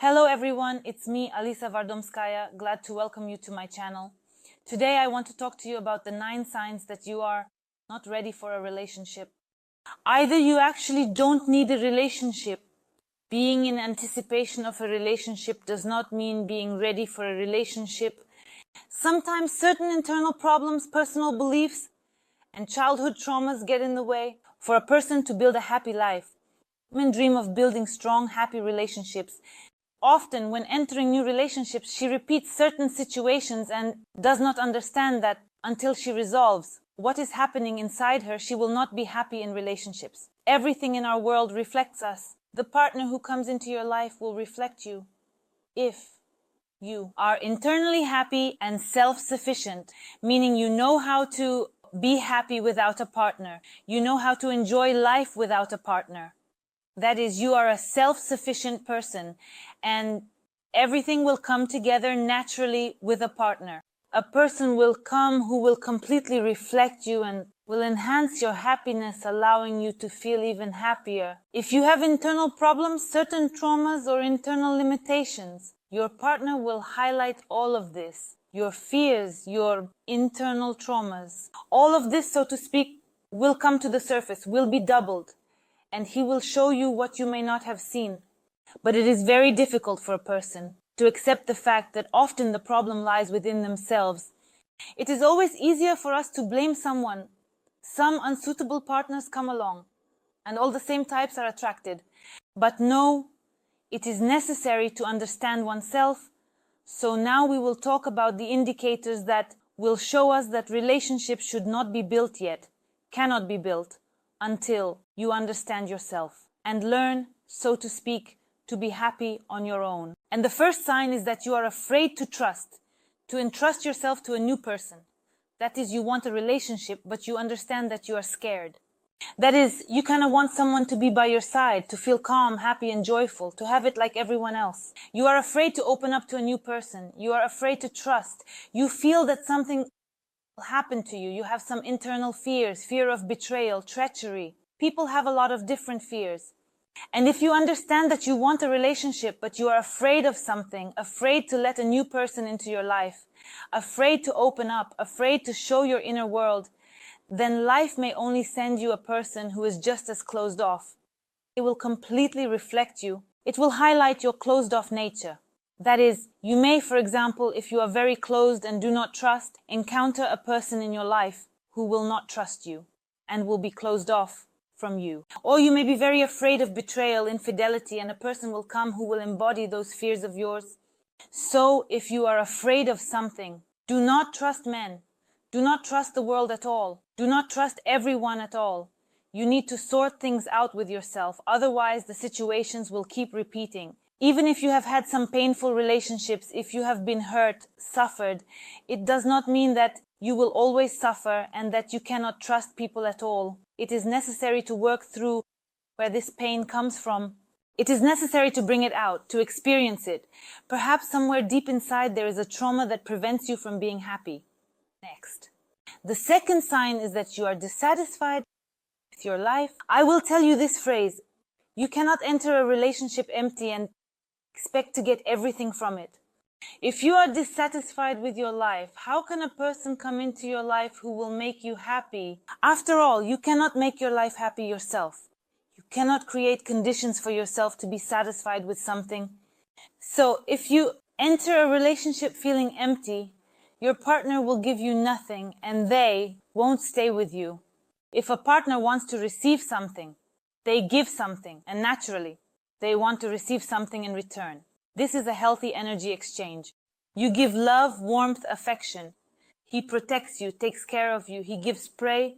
Hello everyone, it's me, Alisa Vardomskaya, glad to welcome you to my channel. Today I want to talk to you about the 9 signs that you are not ready for a relationship. Either you actually don't need a relationship. Being in anticipation of a relationship does not mean being ready for a relationship. Sometimes certain internal problems, personal beliefs, and childhood traumas get in the way for a person to build a happy life. Women dream of building strong, happy relationships. Often, when entering new relationships, she repeats certain situations and does not understand that until she resolves what is happening inside her, she will not be happy in relationships. Everything in our world reflects us. The partner who comes into your life will reflect you if you are internally happy and self-sufficient, meaning you know how to be happy without a partner. You know how to enjoy life without a partner. That is, you are a self-sufficient person and everything will come together naturally with a partner. A person will come who will completely reflect you and will enhance your happiness, allowing you to feel even happier. If you have internal problems, certain traumas or internal limitations, your partner will highlight all of this. Your fears, your internal traumas, all of this, so to speak, will come to the surface, will be doubled. And he will show you what you may not have seen. But it is very difficult for a person to accept the fact that often the problem lies within themselves. It is always easier for us to blame someone. Some unsuitable partners come along, and all the same types are attracted. But no, it is necessary to understand oneself. So now we will talk about the indicators that will show us that relationships should not be built yet, cannot be built, until you understand yourself and learn, so to speak, to be happy on your own. And the first sign is that you are afraid to entrust yourself to a new person. That is, you want a relationship, but you understand that you are scared. That is, you kind of want someone to be by your side, to feel calm, happy, and joyful, to have it like everyone else. You are afraid to open up to a new person. You are afraid to trust. You feel that something will happen to you. You have some internal fears, fear of betrayal, treachery. People have a lot of different fears. And if you understand that you want a relationship, but you are afraid of something, afraid to let a new person into your life, afraid to open up, afraid to show your inner world, then life may only send you a person who is just as closed off. It will completely reflect you. It will highlight your closed off nature. That is, you may, for example, if you are very closed and do not trust, encounter a person in your life who will not trust you and will be closed off from you. Or you may be very afraid of betrayal, infidelity, and a person will come who will embody those fears of yours. So if you are afraid of something, do not trust men. Do not trust the world at all. Do not trust everyone at all. You need to sort things out with yourself. Otherwise, the situations will keep repeating. Even if you have had some painful relationships, if you have been hurt, suffered, it does not mean that you will always suffer and that you cannot trust people at all. It is necessary to work through where this pain comes from. It is necessary to bring it out, to experience it. Perhaps somewhere deep inside there is a trauma that prevents you from being happy. Next. The second sign is that you are dissatisfied with your life. I will tell you this phrase: you cannot enter a relationship empty and expect to get everything from it. If you are dissatisfied with your life, how can a person come into your life who will make you happy? After all, you cannot make your life happy yourself. You cannot create conditions for yourself to be satisfied with something. So if you enter a relationship feeling empty, your partner will give you nothing and they won't stay with you. If a partner wants to receive something, they give something, and naturally, they want to receive something in return. This is a healthy energy exchange. You give love, warmth, affection. He protects you, takes care of you, he gives prey.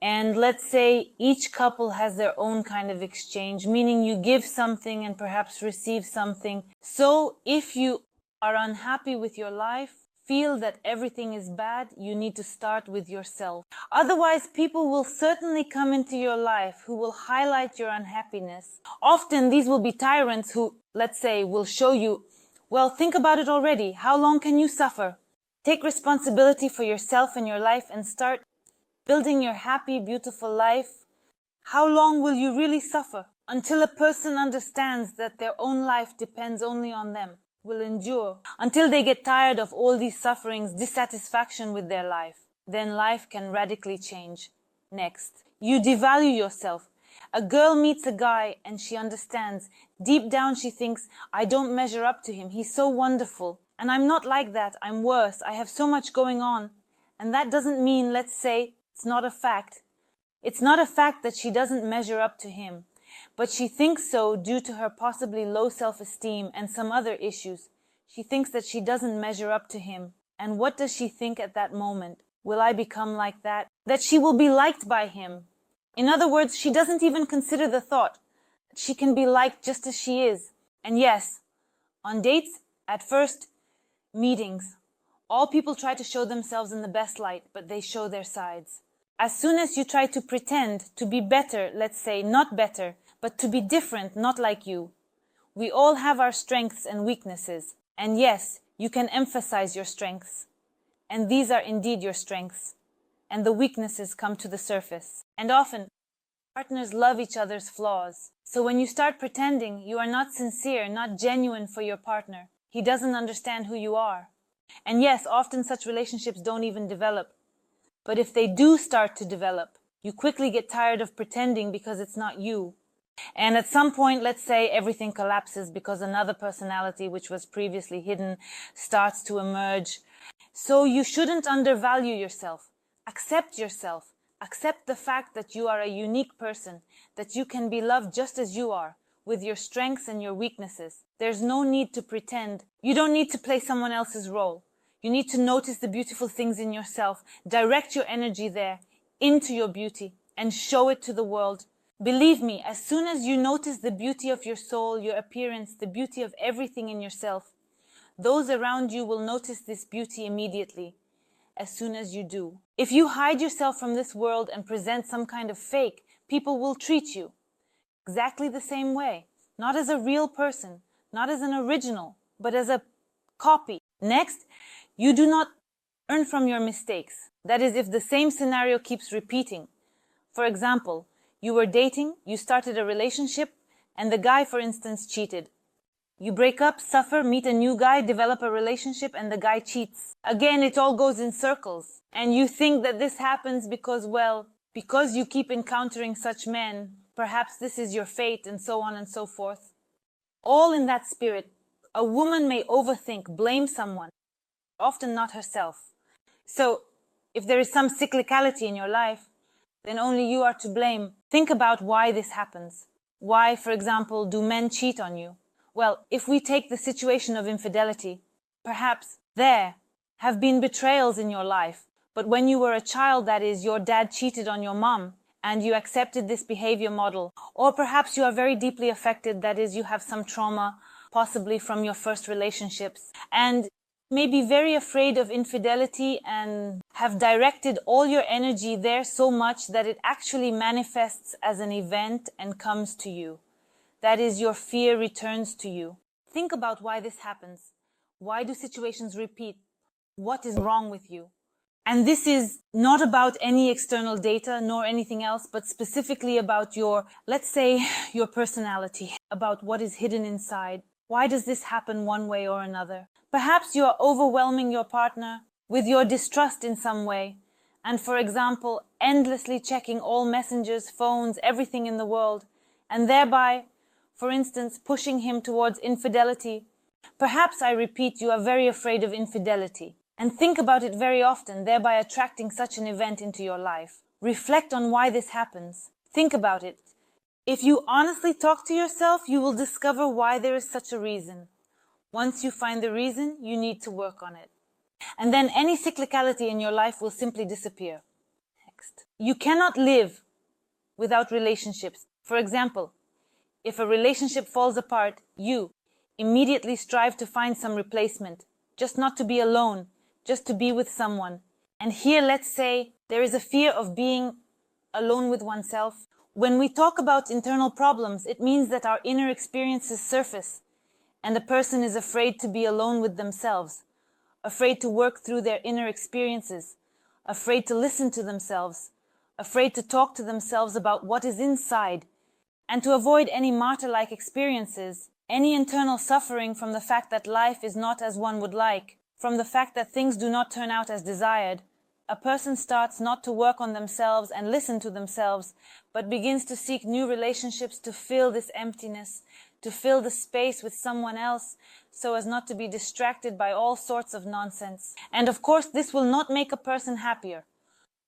And let's say each couple has their own kind of exchange, meaning you give something and perhaps receive something. So if you are unhappy with your life, feel that everything is bad, you need to start with yourself. Otherwise, people will certainly come into your life who will highlight your unhappiness. Often these will be tyrants who, let's say, will show you, well, think about it already. How long can you suffer? Take responsibility for yourself and your life and start building your happy, beautiful life. How long will you really suffer? until a person understands that their own life depends only on them, will endure, until they get tired of all these sufferings, dissatisfaction with their life, then life can radically change. Next, you devalue yourself. A girl meets a guy and she understands. Deep down she thinks, I don't measure up to him. He's so wonderful. And I'm not like that. I'm worse. I have so much going on. And that doesn't mean, let's say, it's not a fact. It's not a fact that she doesn't measure up to him. But she thinks so due to her possibly low self-esteem and some other issues. She thinks that she doesn't measure up to him. And what does she think at that moment? Will I become like that? That she will be liked by him. In other words, she doesn't even consider the thought that she can be liked just as she is. And yes, on dates, at first, meetings, all people try to show themselves in the best light, but they show their sides. As soon as you try to pretend to be better, let's say not better, but to be different, not like you. We all have our strengths and weaknesses. And yes, you can emphasize your strengths. And these are indeed your strengths. And the weaknesses come to the surface. And often, partners love each other's flaws. So when you start pretending, you are not sincere, not genuine for your partner. He doesn't understand who you are. And yes, often such relationships don't even develop. But if they do start to develop, you quickly get tired of pretending because it's not you. And at some point, let's say everything collapses because another personality, which was previously hidden, starts to emerge. So you shouldn't undervalue yourself. Accept yourself. Accept the fact that you are a unique person, that you can be loved just as you are, with your strengths and your weaknesses. There's no need to pretend. You don't need to play someone else's role. You need to notice the beautiful things in yourself, direct your energy there, into your beauty, and show it to the world. Believe me, as soon as you notice the beauty of your soul, your appearance, the beauty of everything in yourself, those around you will notice this beauty immediately, as soon as you do. If you hide yourself from this world and present some kind of fake, people will treat you exactly the same way. Not as a real person, not as an original, but as a copy. Next, you do not learn from your mistakes. That is, if the same scenario keeps repeating. For example, you were dating, you started a relationship, and the guy, for instance, cheated. You break up, suffer, meet a new guy, develop a relationship, and the guy cheats. Again, it all goes in circles. And you think that this happens because, well, because you keep encountering such men, perhaps this is your fate, and so on and so forth. All in that spirit, a woman may overthink, blame someone, often not herself. So, if there is some cyclicality in your life, then only you are to blame. Think about why this happens. Why, for example, do men cheat on you? Well, if we take the situation of infidelity, perhaps there have been betrayals in your life, but when you were a child, that is, your dad cheated on your mom, and you accepted this behavior model. Or perhaps you are very deeply affected, that is, you have some trauma, possibly from your first relationships, and may be very afraid of infidelity and have directed all your energy there so much that it actually manifests as an event and comes to you. That is, your fear returns to you. Think about why this happens. Why do situations repeat? What is wrong with you? And this is not about any external data nor anything else, but specifically about your, let's say, your personality, about what is hidden inside. Why does this happen one way or another? Perhaps you are overwhelming your partner with your distrust in some way, and for example, endlessly checking all messengers, phones, everything in the world, and thereby, for instance, pushing him towards infidelity. Perhaps, I repeat, you are very afraid of infidelity, and think about it very often, thereby attracting such an event into your life. Reflect on why this happens. Think about it. If you honestly talk to yourself, you will discover why there is such a reason. Once you find the reason, you need to work on it. And then any cyclicality in your life will simply disappear. Next. You cannot live without relationships. For example, if a relationship falls apart, you immediately strive to find some replacement, just not to be alone, just to be with someone. And here, let's say, there is a fear of being alone with oneself. When we talk about internal problems, it means that our inner experiences surface, and the person is afraid to be alone with themselves, afraid to work through their inner experiences, afraid to listen to themselves, afraid to talk to themselves about what is inside. And to avoid any martyr-like experiences, any internal suffering from the fact that life is not as one would like, from the fact that things do not turn out as desired, a person starts not to work on themselves and listen to themselves, but begins to seek new relationships to fill this emptiness, to fill the space with someone else, so as not to be distracted by all sorts of nonsense. And of course, this will not make a person happier,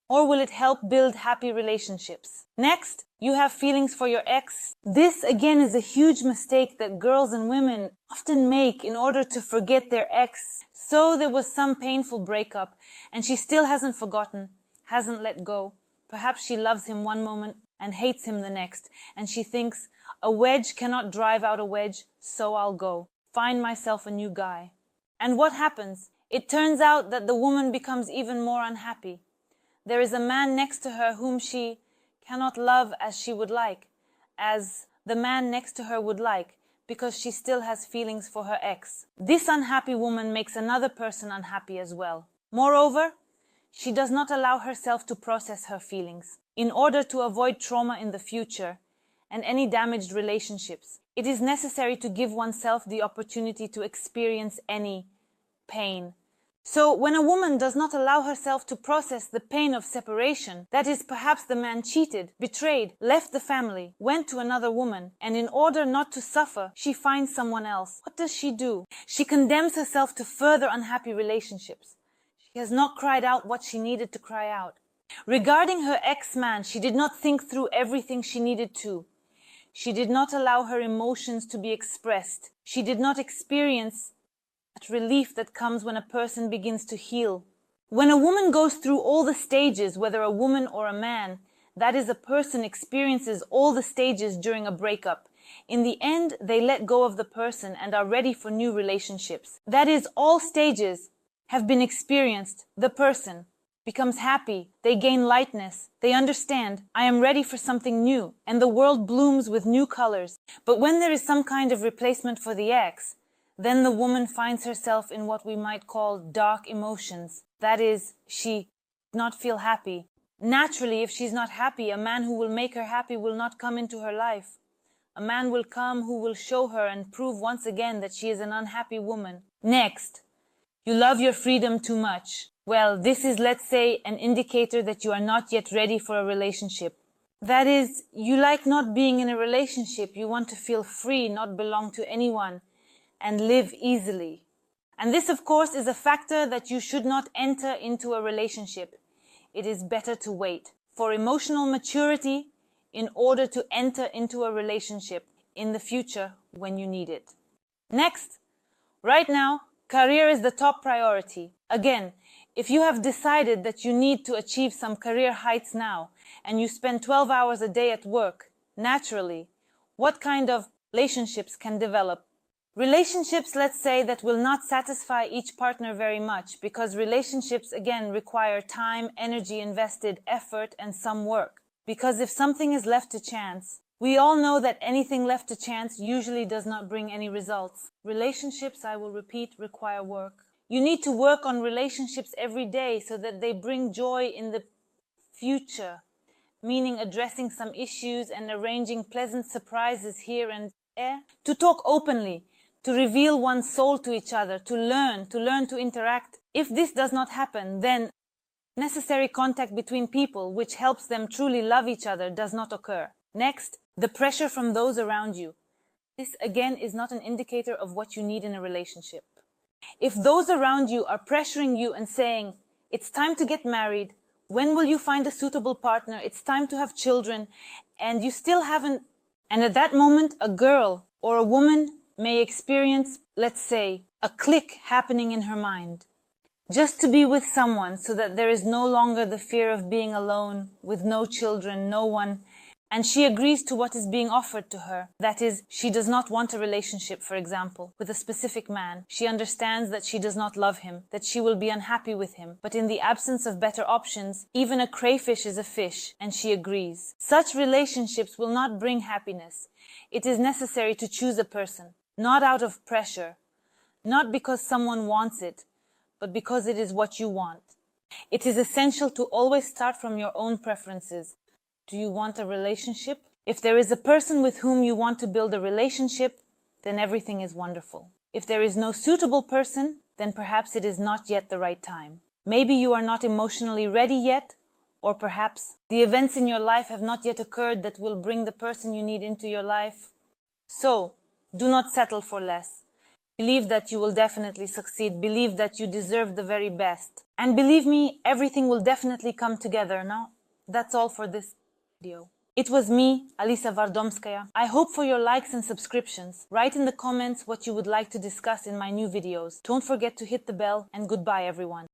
or will it help build happy relationships. Next, you have feelings for your ex. This again is a huge mistake that girls and women often make in order to forget their ex. So there was some painful breakup, and she still hasn't forgotten, hasn't let go. Perhaps she loves him one moment and hates him the next, and she thinks, a wedge cannot drive out a wedge, so I'll go. Find myself a new guy. And what happens? It turns out that the woman becomes even more unhappy. There is a man next to her whom she cannot love as she would like, as the man next to her would like, because she still has feelings for her ex. This unhappy woman makes another person unhappy as well. Moreover, she does not allow herself to process her feelings. In order to avoid trauma in the future and any damaged relationships, it is necessary to give oneself the opportunity to experience any pain. So when a woman does not allow herself to process the pain of separation, that is, perhaps the man cheated, betrayed, left the family, went to another woman, and in order not to suffer, she finds someone else, what does she do? She condemns herself to further unhappy relationships. She has not cried out what she needed to cry out. Regarding her ex-man, she did not think through everything she needed to. She did not allow her emotions to be expressed. She did not experience that relief that comes when a person begins to heal. When a woman goes through all the stages, whether a woman or a man, that is, a person experiences all the stages during a breakup. In the end, they let go of the person and are ready for new relationships. That is, all stages have been experienced. The person becomes happy, they gain lightness, they understand, I am ready for something new, and the world blooms with new colors. But when there is some kind of replacement for the ex, then the woman finds herself in what we might call dark emotions. That is, she does not feel happy. Naturally, if she's not happy, a man who will make her happy will not come into her life. A man will come who will show her and prove once again that she is an unhappy woman. Next, you love your freedom too much. Well, this is, let's say, an indicator that you are not yet ready for a relationship. That is, you like not being in a relationship. You want to feel free, not belong to anyone, and live easily. And this, of course, is a factor that you should not enter into a relationship. It is better to wait for emotional maturity in order to enter into a relationship in the future when you need it. Next, right now, career is the top priority. Again, if you have decided that you need to achieve some career heights now, and you spend 12 hours a day at work, naturally, what kind of relationships can develop? Relationships, let's say, that will not satisfy each partner very much, because relationships, again, require time, energy invested, effort, and some work. Because if something is left to chance, we all know that anything left to chance usually does not bring any results. Relationships, I will repeat, require work. You need to work on relationships every day so that they bring joy in the future, meaning addressing some issues and arranging pleasant surprises here and there. To talk openly, to reveal one's soul to each other, to learn to interact. If this does not happen, then necessary contact between people, which helps them truly love each other, does not occur. Next, the pressure from those around you. This, again, is not an indicator of what you need in a relationship. If those around you are pressuring you and saying, it's time to get married, when will you find a suitable partner, it's time to have children, and you still haven't, and at that moment, a girl or a woman may experience, let's say, a click happening in her mind. Just to be with someone so that there is no longer the fear of being alone, with no children, no one, and she agrees to what is being offered to her. That is, she does not want a relationship, for example, with a specific man. She understands that she does not love him, that she will be unhappy with him. But in the absence of better options, even a crayfish is a fish, and she agrees. Such relationships will not bring happiness. It is necessary to choose a person, not out of pressure, not because someone wants it, but because it is what you want. It is essential to always start from your own preferences. Do you want a relationship? If there is a person with whom you want to build a relationship, then everything is wonderful. If there is no suitable person, then perhaps it is not yet the right time. Maybe you are not emotionally ready yet, or perhaps the events in your life have not yet occurred that will bring the person you need into your life. So, do not settle for less. Believe that you will definitely succeed. Believe that you deserve the very best. And believe me, everything will definitely come together. Now, that's all for this video. It was me, Alisa Vardomskaya. I hope for your likes and subscriptions. Write in the comments what you would like to discuss in my new videos. Don't forget to hit the bell, and goodbye everyone.